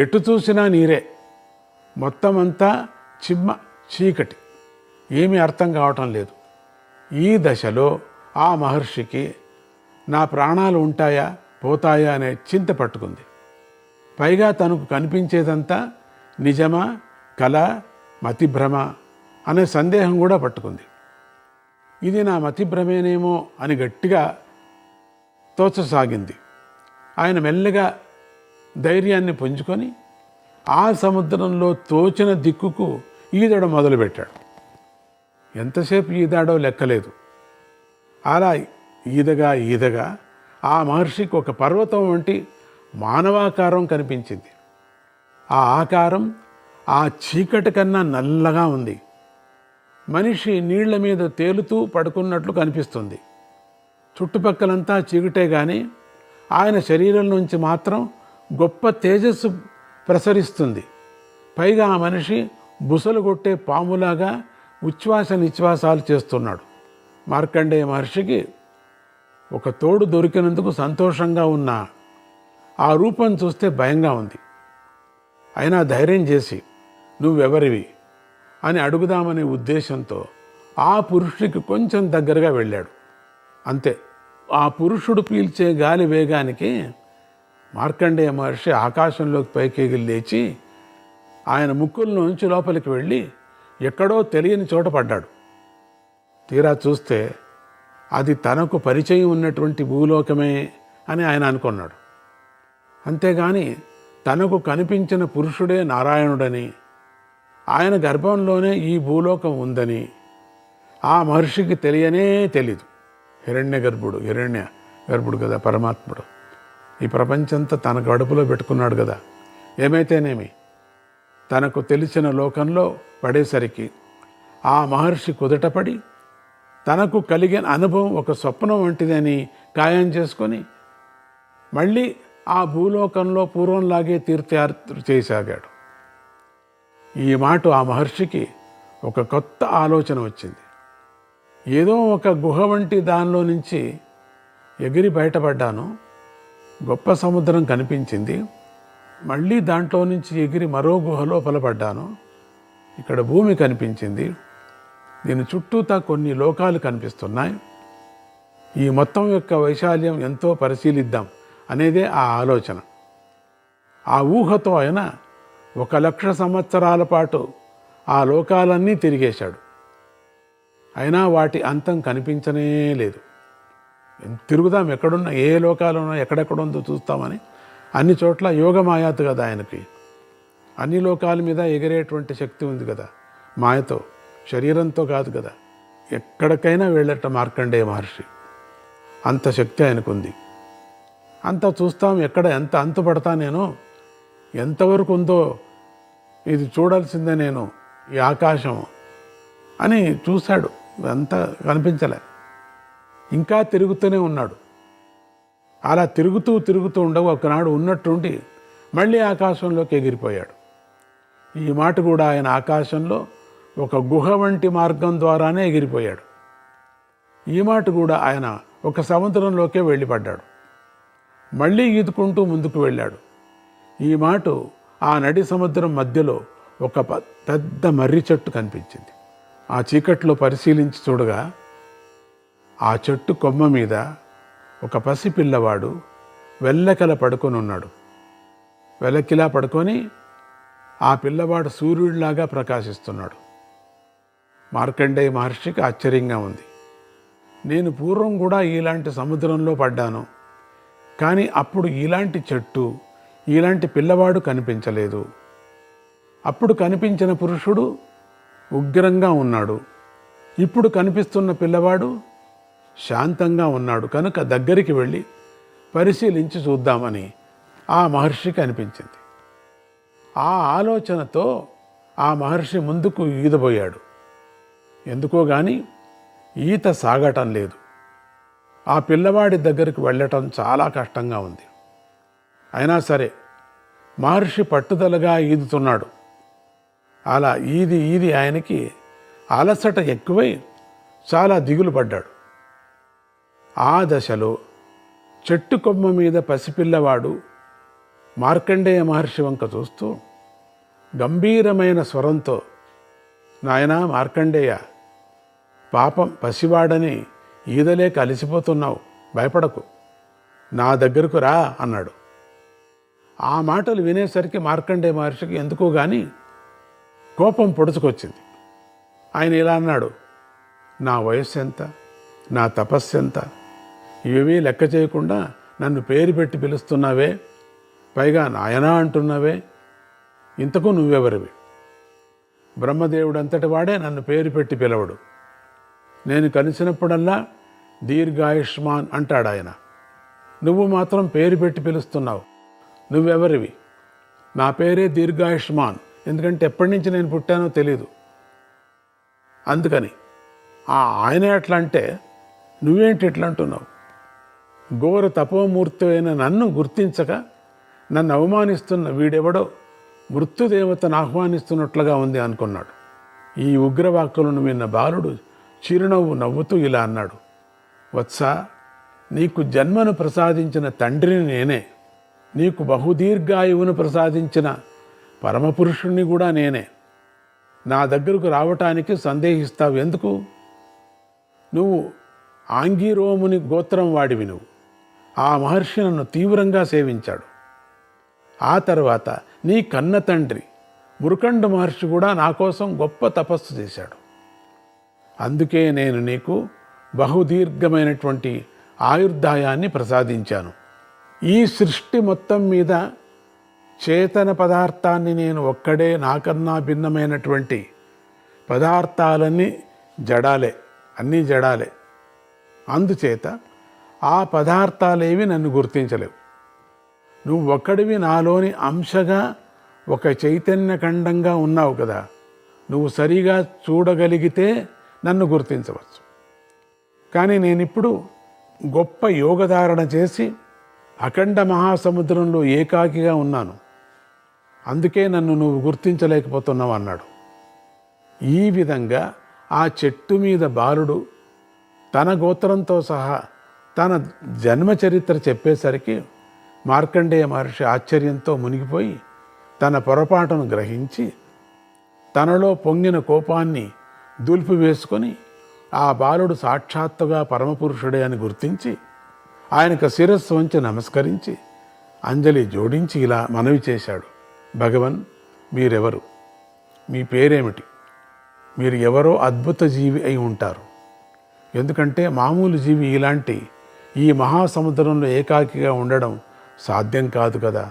ఎటు చూసినా నీరే, మొత్తం అంతా చిమ్మ చీకటి, ఏమీ అర్థం కావటం లేదు. ఈ దశలో ఆ మహర్షికి నా ప్రాణాలు ఉంటాయా పోతాయా అనే చింత పట్టుకుంది. పైగా తనకు కనిపించేదంతా నిజమా కల మతిభ్రమ అనే సందేహం కూడా పట్టుకుంది. ఇది నా మతిభ్రమేనేమో అని గట్టిగా తోచసాగింది. ఆయన మెల్లగా ధైర్యాన్ని పుంజుకొని ఆ సముద్రంలో తోచిన దిక్కుకు ఈదడం మొదలుపెట్టాడు. ఎంతసేపు ఈదాడో లెక్కలేదు. అలా ఈదగా ఆ మహర్షికి ఒక పర్వతం వంటి మానవాకారం కనిపించింది. ఆ ఆకారం ఆ చీకటి కన్నా నల్లగా ఉంది. మనిషి నీళ్ల మీద తేలుతూ పడుకున్నట్లు కనిపిస్తుంది. చుట్టుపక్కలంతా చీకటే కానీ ఆయన శరీరం నుంచి మాత్రం గొప్ప తేజస్సు ప్రసరిస్తుంది. పైగా ఆ మనిషి బుసలు కొట్టే పాములాగా ఉచ్ఛ్వాస నిశ్వాసాలు చేస్తున్నాడు. మార్కండేయ మహర్షికి ఒక తోడు దొరికినందుకు సంతోషంగా ఉన్న ఆ రూపం చూస్తే భయంగా ఉంది. అయినా ధైర్యం చేసి నువ్వెవరివి అని అడుగుదామనే ఉద్దేశంతో ఆ పురుషుడికి కొంచెం దగ్గరగా వెళ్ళాడు. అంతే, ఆ పురుషుడు పీల్చే గాలి వేగానికి మార్కండేయ మహర్షి ఆకాశంలోకి పైకి లేచి ఆయన ముక్కుల్లోంచి లోపలికి వెళ్ళి ఎక్కడో తెలియని చోట పడ్డాడు. తీరా చూస్తే అది తనకు పరిచయం ఉన్నటువంటి భూలోకమే అని ఆయన అనుకున్నాడు. అంతేగాని తనకు కనిపించిన పురుషుడే నారాయణుడని, ఆయన గర్భంలోనే ఈ భూలోకం ఉందని ఆ మహర్షికి తెలియనే తెలీదు. హిరణ్య గర్భుడు కదా పరమాత్ముడు. ఈ ప్రపంచంతా తన గడుపులో పెట్టుకున్నాడు కదా. ఏమైతేనేమి తనకు తెలిసిన లోకంలో పడేసరికి ఆ మహర్షి కుదటపడి తనకు కలిగిన అనుభవం ఒక స్వప్నం వంటిదని ఖాయం చేసుకొని మళ్ళీ ఆ భూలోకంలో పూర్వంలాగే తీర్థయాత్ర చేయసాగాడు. ఈ మాట ఆ మహర్షికి ఒక కొత్త ఆలోచన వచ్చింది. ఏదో ఒక గుహ వంటి దానిలో నుంచి ఎగిరి బయటపడ్డాను, గొప్ప సముద్రం కనిపించింది, మళ్ళీ దాంట్లో నుంచి ఎగిరి మరో గుహ లోపల పడ్డాను, ఇక్కడ భూమి కనిపించింది, దీని చుట్టూతా కొన్ని లోకాలు కనిపిస్తున్నాయి, ఈ మొత్తం యొక్క వైశాల్యం ఎంతో పరిశీలిద్దాం అనేదే ఆ ఆలోచన. ఆ ఊహతో ఆయన 1,00,000 సంవత్సరాల పాటు ఆ లోకాలన్నీ తిరిగేశాడు. అయినా వాటి అంతం కనిపించనే లేదు. తిరుగుదాం, ఎక్కడున్నా ఏ లోకాలున్నా ఎక్కడెక్కడుందో చూస్తామని అన్ని చోట్ల యోగమాయాతు కదా ఆయనకి. అన్ని లోకాల మీద ఎగిరేటువంటి శక్తి ఉంది కదా, మాయతో, శరీరంతో కాదు కదా. ఎక్కడికైనా వెళ్ళట మార్కండేయ మహర్షి, అంత శక్తి ఆయనకుంది. అంతా చూస్తాం, ఎక్కడ ఎంత అంతుపడతా నేను, ఎంతవరకు ఉందో ఇది చూడాల్సిందే నేను, ఈ ఆకాశం అని చూశాడు. అంతా కనిపించలే, ఇంకా తిరుగుతూనే ఉన్నాడు. అలా తిరుగుతూ ఉండవు ఒకనాడు ఉన్నట్టుండి మళ్ళీ ఆకాశంలోకి ఎగిరిపోయాడు. ఈ మాట కూడా ఆయన ఆకాశంలో ఒక గుహ వంటి మార్గం ద్వారానే ఎగిరిపోయాడు. ఈ మాట కూడా ఆయన ఒక సముద్రంలోకే వెళ్ళిపడ్డాడు. మళ్ళీ ఈదుకుంటూ ముందుకు వెళ్ళాడు. ఈ మాట ఆ నడి సముద్రం మధ్యలో ఒక పెద్ద మర్రి చెట్టు కనిపించింది. ఆ చీకట్లో పరిశీలించి చూడగా ఆ చెట్టు కొమ్మ మీద ఒక పసిపిల్లవాడు వెల్లకిలా పడుకొని ఉన్నాడు. వెల్లకిలా పడుకొని ఆ పిల్లవాడు సూర్యుడిలాగా ప్రకాశిస్తున్నాడు. మార్కండేయ మహర్షికి ఆశ్చర్యంగా ఉంది. నేను పూర్వం కూడా ఇలాంటి సముద్రంలో పడ్డాను, కానీ అప్పుడు ఇలాంటి చెట్టు, ఇలాంటి పిల్లవాడు కనిపించలేదు. అప్పుడు కనిపించిన పురుషుడు ఉగ్రంగా ఉన్నాడు, ఇప్పుడు కనిపిస్తున్న పిల్లవాడు శాంతంగా ఉన్నాడు. కనుక దగ్గరికి వెళ్ళి పరిశీలించి చూద్దామని ఆ మహర్షికి అనిపించింది. ఆ ఆలోచనతో ఆ మహర్షి ముందుకు ఈదబోయాడు. ఎందుకో కానీ ఈత సాగటం లేదు. ఆ పిల్లవాడి దగ్గరికి వెళ్ళటం చాలా కష్టంగా ఉంది. అయినా సరే మహర్షి పట్టుదలగా ఈదుతున్నాడు. అలా ఈది ఆయనకి అలసట ఎక్కువై చాలా దిగులు పడ్డాడు. ఆ దశలో చెట్టు కొమ్మ మీద పసిపిల్లవాడు మార్కండేయ మహర్షి వంక చూస్తూ గంభీరమైన స్వరంతో, నాయనా మార్కండేయ, పాపం పసివాడని ఈదలేక అలసిపోతున్నావు, భయపడకు, నా దగ్గరకు రా అన్నాడు. ఆ మాటలు వినేసరికి మార్కండేయ మహర్షికి ఎందుకో కానీ కోపం పొడుచుకొచ్చింది. ఆయన ఇలా అన్నాడు, నా వయస్సు ఎంత, నా తపస్సు ఎంత, ఇవేమీ లెక్క చేయకుండా నన్ను పేరు పెట్టి పిలుస్తున్నావే, పైగా నాయనా అంటున్నావే, ఇంతకు నువ్వెవరివి? బ్రహ్మదేవుడు అంతటి వాడే నన్ను పేరు పెట్టి పిలవడు. నేను కలిసినప్పుడల్లా దీర్ఘాయుష్మాన్ అంటాడు ఆయన. నువ్వు మాత్రం పేరు పెట్టి పిలుస్తున్నావు, నువ్వెవరివి? నా పేరే దీర్ఘాయుష్మాన్, ఎందుకంటే ఎప్పటి నుంచి నేను పుట్టానో తెలీదు. అందుకని ఆయనే అట్లా అంటే నువ్వేంటి ఇట్లా అంటున్నావు? ఘోర తపోమూర్తి అయిన నన్ను గుర్తించక నన్ను అవమానిస్తున్న వీడెవడో మృత్యుదేవతను ఆహ్వానిస్తున్నట్లుగా ఉంది అనుకున్నాడు. ఈ ఉగ్రవాక్కులను విన్న బాలుడు చిరునవ్వు నవ్వుతూ ఇలా అన్నాడు, వత్స, నీకు జన్మను ప్రసాదించిన తండ్రిని నేనే, నీకు బహుదీర్ఘాయువును ప్రసాదించిన పరమపురుషుణ్ణి కూడా నేనే. నా దగ్గరకు రావటానికి సందేహిస్తావు ఎందుకు? నువ్వు ఆంగీరోముని గోత్రం వాడివి. నువ్వు ఆ మహర్షి నన్ను తీవ్రంగా సేవించాడు. ఆ తర్వాత నీ కన్న తండ్రి మురుకండ మహర్షి కూడా నా కోసం గొప్ప తపస్సు చేశాడు. అందుకే నేను నీకు బహుదీర్ఘమైనటువంటి ఆయుర్దాయాన్ని ప్రసాదించాను. ఈ సృష్టి మొత్తం మీద చేతన పదార్థాన్ని నేను ఒక్కడే, నాకన్నా భిన్నమైనటువంటి పదార్థాలన్నీ జడాలే, అన్నీ జడాలే. అందుచేత ఆ పదార్థాలేవి నన్ను గుర్తించలేవు. నువ్వు ఒక్కడివి నాలోని అంశగా ఒక చైతన్యఖండంగా ఉన్నావు కదా, నువ్వు సరిగా చూడగలిగితే నన్ను గుర్తించవచ్చు. కానీ నేనిప్పుడు గొప్ప యోగధారణ చేసి అఖండ మహాసముద్రంలో ఏకాకిగా ఉన్నాను, అందుకే నన్ను నువ్వు గుర్తించలేకపోతున్నావు అన్నాడు. ఈ విధంగా ఆ చెట్టు మీద బాలుడు తన గోత్రంతో సహా తన జన్మ చరిత్ర చెప్పేసరికి మార్కండేయ మహర్షి ఆశ్చర్యంతో మునిగిపోయి తన పొరపాటును గ్రహించి తనలో పొంగిన కోపాన్ని దులిపివేసుకొని ఆ బాలుడు సాక్షాత్తుగా పరమపురుషుడే అని గుర్తించి ఆయనకు శిరస్సు వంచి నమస్కరించి అంజలి జోడించి ఇలా మనవి చేశాడు, భగవన్, మీరెవరు? మీ పేరేమిటి? మీరు ఎవరో అద్భుత జీవి అయి ఉంటారు. ఎందుకంటే మామూలు జీవి ఇలాంటి ఈ మహాసముద్రంలో ఏకాకిగా ఉండడం సాధ్యం కాదు కదా.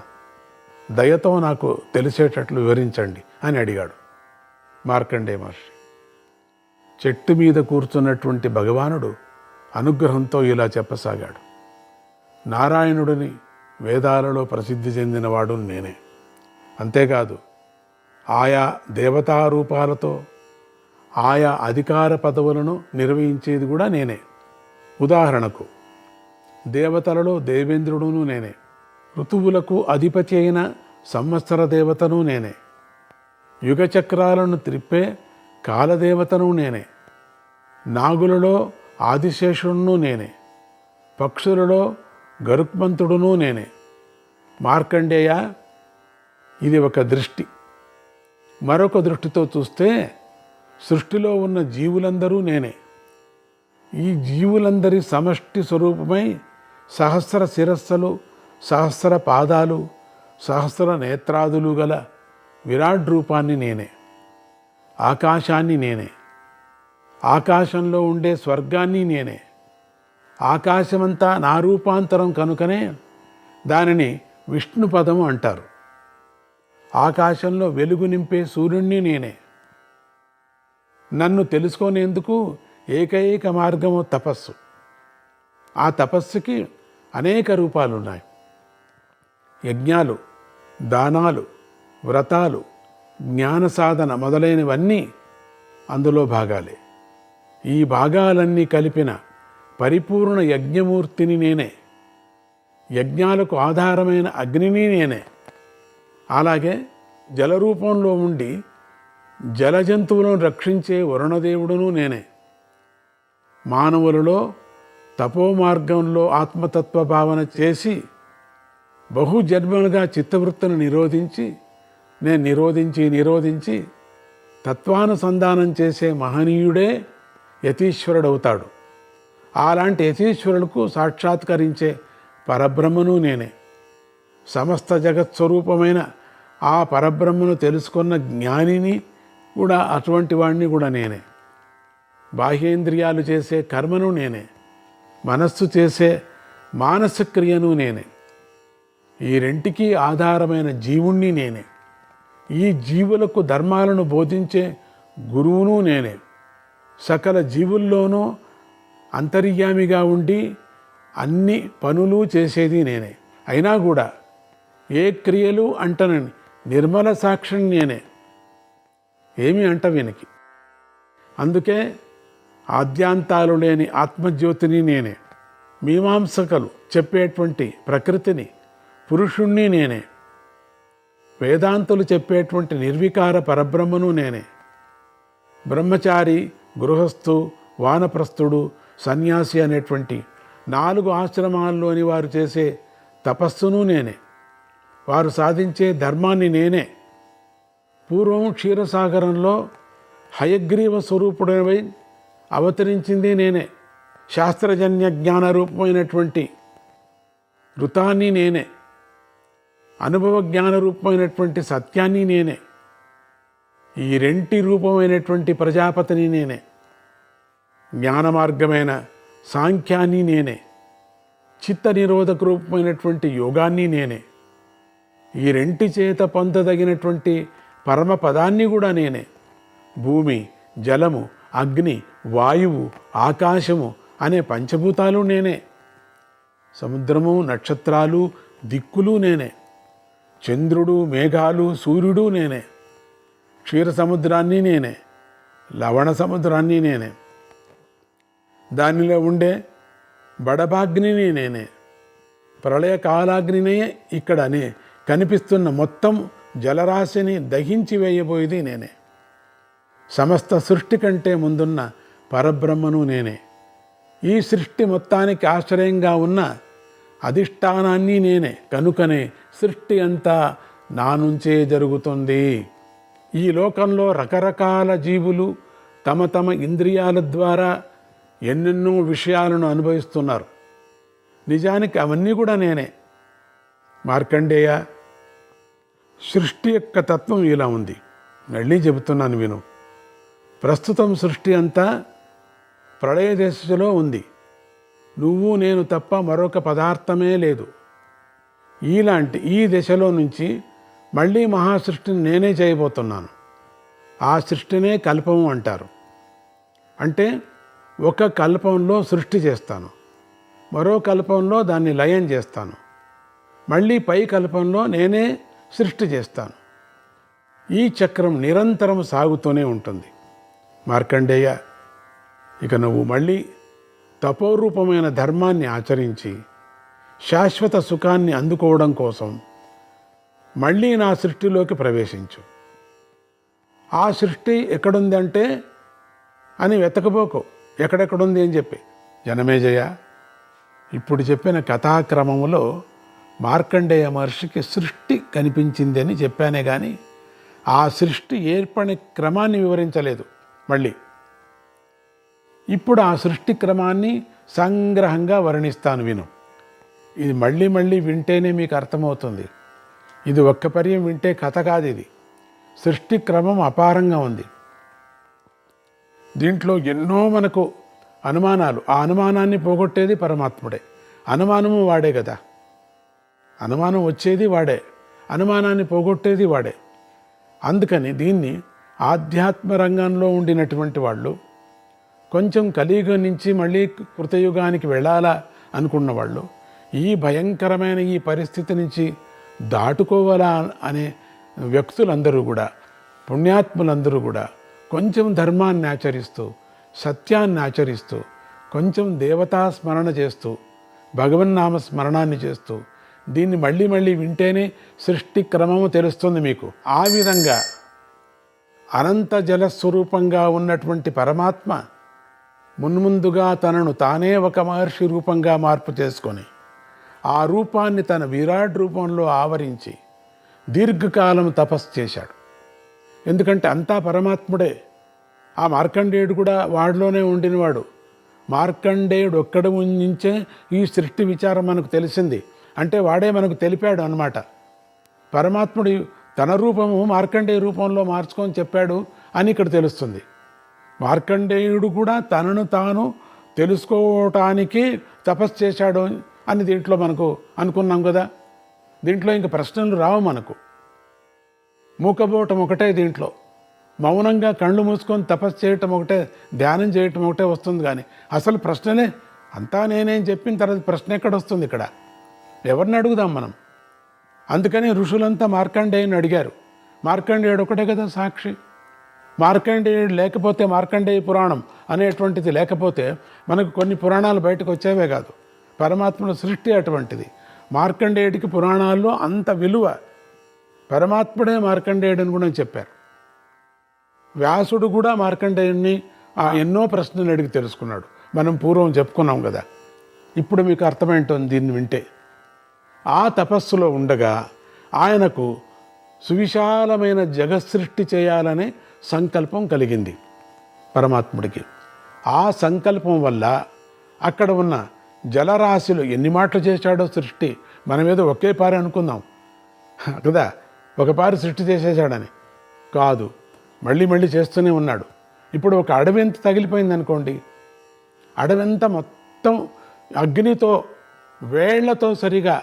దయతో నాకు తెలిసేటట్లు వివరించండి అని అడిగాడు మార్కండేయ మహర్షి. చెట్టు మీద కూర్చున్నటువంటి భగవానుడు అనుగ్రహంతో ఇలా చెప్పసాగాడు, నారాయణుడిని వేదాలలో ప్రసిద్ధి చెందినవాడు నేనే. అంతేకాదు ఆయా దేవతారూపాలతో ఆయా అధికార పదవులను నిర్వహించేది కూడా నేనే. ఉదాహరణకు దేవతలలో దేవేంద్రుడును నేనే, ఋతువులకు అధిపతి అయిన సంవత్సర దేవతను నేనే, యుగచక్రాలను త్రిప్పే కాలదేవతను నేనే, నాగులలో ఆదిశేషుడును నేనే, పక్షులలో గరుత్మంతుడును నేనే. మార్కండేయ, ఇది ఒక దృష్టి. మరొక దృష్టితో చూస్తే సృష్టిలో ఉన్న జీవులందరూ నేనే. ఈ జీవులందరి సమష్టి స్వరూపమై సహస్ర శిరస్సులు, సహస్ర పాదాలు, సహస్ర నేత్రాదులు గల విరాట్ రూపాన్ని నేనే. ఆకాశాన్ని నేనే, ఆకాశంలో ఉండే స్వర్గాన్ని నేనే. ఆకాశమంతా నా రూపాంతరం కనుకనే దానిని విష్ణుపదము అంటారు. ఆకాశంలో వెలుగు నింపే సూర్యుణ్ణి నేనే. నన్ను తెలుసుకునేందుకు ఏకైక మార్గము తపస్సు. ఆ తపస్సుకి అనేక రూపాలున్నాయి. యజ్ఞాలు, దానాలు, వ్రతాలు, జ్ఞాన సాధన మొదలైనవన్నీ అందులో భాగాలే. ఈ భాగాలన్నీ కలిపిన పరిపూర్ణ యజ్ఞమూర్తిని నేనే. యజ్ఞాలకు ఆధారమైన అగ్నిని నేనే. అలాగే జలరూపంలో ఉండి జలజంతువులను రక్షించే వరుణదేవుడును నేనే. మానవులలో తపోమార్గంలో ఆత్మతత్వ భావన చేసి బహుజన్మలుగా చిత్తవృత్తిని నేను నిరోధించి తత్వానుసంధానం చేసే మహనీయుడే యతీశ్వరుడవుతాడు. అలాంటి యతీశ్వరులకు సాక్షాత్కరించే పరబ్రహ్మను నేనే. సమస్త జగత్స్వరూపమైన ఆ పరబ్రహ్మను తెలుసుకున్న జ్ఞానిని కూడా, అటువంటి వాడిని కూడా నేనే. బాహ్యేంద్రియాలు చేసే కర్మను నేనే, మనస్సు చేసే మానసక్రియను నేనే. ఈ రెంటికి ఆధారమైన జీవుణ్ణి నేనే. ఈ జీవులకు ధర్మాలను బోధించే గురువును నేనే. సకల జీవుల్లోనూ అంతర్యామిగా ఉండి అన్ని పనులు చేసేది నేనే. అయినా కూడా ఏ క్రియలు అంటనని నిర్మల సాక్షిని నేనే. ఏమి అంట వీనికి. అందుకే ఆద్యాంతాలు లేని ఆత్మజ్యోతిని నేనే. మీమాంసకులు చెప్పేటువంటి ప్రకృతిని, పురుషుణ్ణి నేనే. వేదాంతులు చెప్పేటువంటి నిర్వికార పరబ్రహ్మను నేనే. బ్రహ్మచారి, గృహస్థు, వానప్రస్థుడు, సన్యాసి అనేటువంటి 4 ఆశ్రమాల్లోని వారు చేసే తపస్సును నేనే. వారు సాధించే ధర్మాన్ని నేనే. పూర్వం క్షీరసాగరంలో హయగ్రీవ స్వరూపుడై అవతరించింది నేనే. శాస్త్రజన్య జ్ఞాన రూపమైనటువంటి ఋతాన్ని నేనే. అనుభవ జ్ఞాన రూపమైనటువంటి సత్యాన్ని నేనే. ఈ రెంటి రూపమైనటువంటి ప్రజాపతిని నేనే. జ్ఞాన మార్గమైన సాంఖ్యాన్ని నేనే. చిత్త నిరోధక రూపమైనటువంటి యోగాన్ని నేనే. ఈ రెంటి చేత పొందదగినటువంటి పరమపదాన్ని కూడా నేనే. భూమి, జలము, అగ్ని, వాయువు, ఆకాశము అనే పంచభూతాలు నేనే. సముద్రము, నక్షత్రాలు, దిక్కులు నేనే. చంద్రుడు, మేఘాలు, సూర్యుడు నేనే. క్షీర సముద్రాన్ని నేనే. లవణ సముద్రాన్ని నేనే. దానిలో ఉండే బడబాగ్నిని నేనే. ప్రళయకాలాగ్నినే ఇక్కడనే కనిపిస్తున్న మొత్తం జలరాశిని దహించి వేయబోయేది నేనే. సమస్త సృష్టి కంటే ముందున్న పరబ్రహ్మను నేనే. ఈ సృష్టి మొత్తానికి ఆశ్రయంగా ఉన్న అధిష్టానాన్ని నేనే. కనుకనే సృష్టి అంతా నా నుంచే జరుగుతుంది. ఈ లోకంలో రకరకాల జీవులు తమ తమ ఇంద్రియాల ద్వారా ఎన్నెన్నో విషయాలను అనుభవిస్తున్నారు. నిజానికి అవన్నీ కూడా నేనే. మార్కండేయ, సృష్టి యొక్క తత్వం ఇలా ఉంది. మళ్ళీ చెబుతున్నాను విను. ప్రస్తుతం సృష్టి అంతా ప్రళయ దశలో ఉంది. నువ్వు నేను తప్ప మరొక పదార్థమే లేదు. ఈ దశలో నుంచి మళ్ళీ మహాసృష్టిని నేనే చేయబోతున్నాను. ఆ సృష్టినే కల్పము అంటారు. అంటే ఒక కల్పంలో సృష్టి చేస్తాను, మరో కల్పంలో దాన్ని లయం చేస్తాను, మళ్ళీ పై కల్పంలో నేనే సృష్టి చేస్తాను. ఈ చక్రం నిరంతరం సాగుతూనే ఉంటుంది. మార్కండేయ, ఇక నువ్వు మళ్ళీ తపోరూపమైన ధర్మాన్ని ఆచరించి శాశ్వత సుఖాన్ని అందుకోవడం కోసం మళ్ళీ నా సృష్టిలోకి ప్రవేశించు. ఆ సృష్టి ఎక్కడుందంటే అని వెతకపోకు, ఎక్కడెక్కడుంది అని చెప్పి. జనమేజయ, ఇప్పుడు చెప్పిన కథాక్రమములో మార్కండేయ మహర్షికి సృష్టి కనిపించింది అని చెప్పానే కానీ ఆ సృష్టి ఏర్పడిన క్రమాన్ని వివరించలేదు. మళ్ళీ ఇప్పుడు ఆ సృష్టి క్రమాన్ని సంగ్రహంగా వర్ణిస్తాను, విను. ఇది మళ్ళీ మళ్ళీ వింటేనే మీకు అర్థమవుతుంది. ఇది ఒక్క పర్యం వింటే కథ కాదు. ఇది సృష్టి క్రమం అపారంగా ఉంది. దీంట్లో ఎన్నో మనకు అనుమానాలు. ఆ అనుమానాన్ని పోగొట్టేది పరమాత్ముడే. అనుమానము వాడే కదా. అనుమానం వచ్చేది వాడే, అనుమానాన్ని పోగొట్టేది వాడే. అందుకని దీన్ని ఆధ్యాత్మ రంగంలో ఉండినటువంటి వాళ్ళు, కొంచెం కలియుగం నుంచి మళ్ళీ కృతయుగానికి వెళ్ళాలా అనుకున్న వాళ్ళు, ఈ భయంకరమైన ఈ పరిస్థితి నుంచి దాటుకోవాలా అనే వ్యక్తులందరూ కూడా, పుణ్యాత్ములందరూ కూడా కొంచెం ధర్మాన్ని ఆచరిస్తూ, సత్యాన్ని ఆచరిస్తూ, కొంచెం దేవతా స్మరణ చేస్తూ, భగవన్నామ స్మరణాన్ని చేస్తూ, దీన్ని మళ్ళీ మళ్ళీ వింటేనే సృష్టి క్రమము తెలుస్తుంది మీకు. ఆ విధంగా అనంత జలస్వరూపంగా ఉన్నటువంటి పరమాత్మ మున్ముందుగా తనను తానే ఒక మహర్షి రూపంగా మార్పు చేసుకొని ఆ రూపాన్ని తన విరాట్ రూపంలో ఆవరించి దీర్ఘకాలం తపస్సు చేశాడు. ఎందుకంటే అంతా పరమాత్ముడే. ఆ మార్కండేయుడు కూడా వాడిలోనే ఉండినవాడు. మార్కండేయుడు ఒక్కడ నుంచే ఈ సృష్టి విచారం మనకు తెలిసింది. అంటే వాడే మనకు తెలిపాడు అన్నమాట. పరమాత్ముడు తన రూపము మార్కండేయ రూపంలో మార్చుకొని చెప్పాడు అని ఇక్కడ తెలుస్తుంది. మార్కండేయుడు కూడా తనను తాను తెలుసుకోవటానికి తపస్సు చేశాడు అని దీంట్లో మనకు అనుకున్నాం కదా. దీంట్లో ఇంక ప్రశ్నలు రావు మనకు. మూకబోటం ఒకటే దీంట్లో. మౌనంగా కళ్ళు మూసుకొని తపస్సు చేయటం ఒకటే, ధ్యానం చేయటం ఒకటే వస్తుంది. కానీ అసలు ప్రశ్నలే అంతా నేనేం చెప్పిన తర్వాత ప్రశ్న ఎక్కడ వస్తుంది ఇక్కడ? ఎవరిని అడుగుదాం మనం? అందుకని ఋషులంతా మార్కండేయుని అడిగారు. మార్కండేయుడు ఒకటే కదా సాక్షి. మార్కండేయుడు లేకపోతే, మార్కండేయ పురాణం అనేటువంటిది లేకపోతే మనకు కొన్ని పురాణాలు బయటకు వచ్చేవే కాదు. పరమాత్మల సృష్టి అటువంటిది. మార్కండేయుడికి పురాణాల్లో అంత విలువ. పరమాత్ముడే మార్కండేయుడని కూడా చెప్పారు. వ్యాసుడు కూడా మార్కండేయుడిని ఎన్నో ప్రశ్నలు అడిగి తెలుసుకున్నాడు. మనం పూర్వం చెప్పుకున్నాం కదా. ఇప్పుడు మీకు అర్థమేంటోంది దీన్ని వింటే. ఆ తపస్సులో ఉండగా ఆయనకు సువిశాలమైన జగత్సృష్టి చేయాలనే సంకల్పం కలిగింది పరమాత్ముడికి. ఆ సంకల్పం వల్ల అక్కడ ఉన్న జలరాశులు ఎన్ని మాటలు చేశాడో సృష్టి. మనం ఏదో ఒకే పారి అనుకుందాం కదా, ఒక పారి సృష్టి చేసేసాడని కాదు. మళ్ళీ మళ్ళీ చేస్తూనే ఉన్నాడు. ఇప్పుడు ఒక అడవి ఎంత తగిలిపోయింది అనుకోండి, అడవంతా మొత్తం అగ్నితో వేళ్లతో సరిగా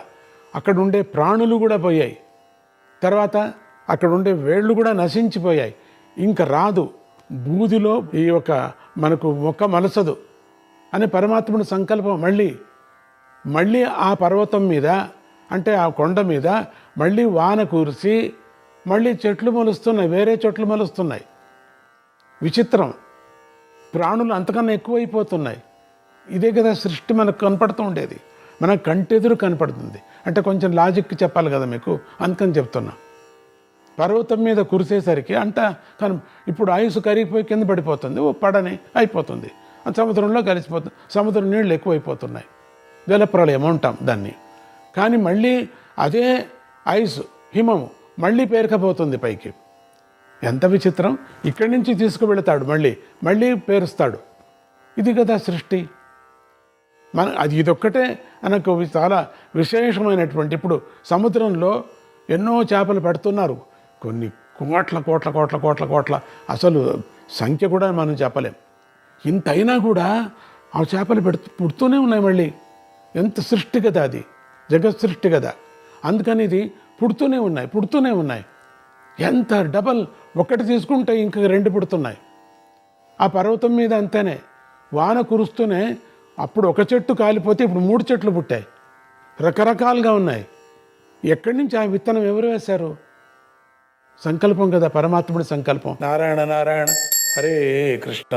అక్కడ ఉండే ప్రాణులు కూడా పోయాయి. తర్వాత అక్కడ ఉండే వేళ్ళు కూడా నశించిపోయాయి. ఇంకా రాదు, బూదిలో ఈ యొక్క మనకు మొక్క మలసదు అని పరమాత్ముడి సంకల్పం. మళ్ళీ ఆ పర్వతం మీద, అంటే ఆ కొండ మీద మళ్ళీ వాన కురిసి మళ్ళీ చెట్లు మొలుస్తున్నాయి, వేరే చెట్లు మొలుస్తున్నాయి. విచిత్రం. ప్రాణులు అంతకన్నా ఎక్కువైపోతున్నాయి. ఇదే కదా సృష్టి మనకు కనపడుతూ ఉండేది. మన కంటెదురు కనపడుతుంది. అంటే కొంచెం లాజిక్ చెప్పాలి కదా మీకు, అందుకని చెప్తున్నా. పర్వతం మీద కురిసేసరికి అంతా ఇప్పుడు ఐసు కరిగిపోయి కింద పడిపోతుంది, పడని అయిపోతుంది, సముద్రంలో కలిసిపోతుంది. సముద్రం నీళ్ళు ఎక్కువైపోతున్నాయి, జలప్రళయం అంటాం దాన్ని. కానీ మళ్ళీ అదే ఐసు, హిమము మళ్ళీ పేరుకపోతుంది పైకి. ఎంత విచిత్రం! ఇక్కడి నుంచి తీసుకువెళతాడు, మళ్ళీ పేరుస్తాడు. ఇది కదా సృష్టి. ఇదొక్కటే మనకు చాలా విశేషమైనటువంటి. ఇప్పుడు సముద్రంలో ఎన్నో చేపలు పెడుతున్నారు, కొన్ని కోట్ల కోట్ల కోట్ల కోట్ల కోట్ల, అసలు సంఖ్య కూడా మనం చెప్పలేం. ఇంతైనా కూడా ఆ చేపలు పుడుతూనే ఉన్నాయి మళ్ళీ. ఎంత సృష్టి కదా అది, జగత్ సృష్టి కదా. అందుకని ఇది పుడుతూనే ఉన్నాయి. ఎంత డబల్, ఒకటి తీసుకుంటే ఇంక 2 పుడుతున్నాయి. ఆ పర్వతం మీద అంతేనే, వాన కురుస్తూనే అప్పుడు ఒక చెట్టు కాలిపోతే ఇప్పుడు 3 చెట్లు పుట్టాయి, రకరకాలుగా ఉన్నాయి. ఎక్కడి నుంచి ఆ విత్తనం ఎవరు వేశారు? సంకల్పం కదా, పరమాత్ముడి సంకల్పం. నారాయణ నారాయణ, హరే కృష్ణ.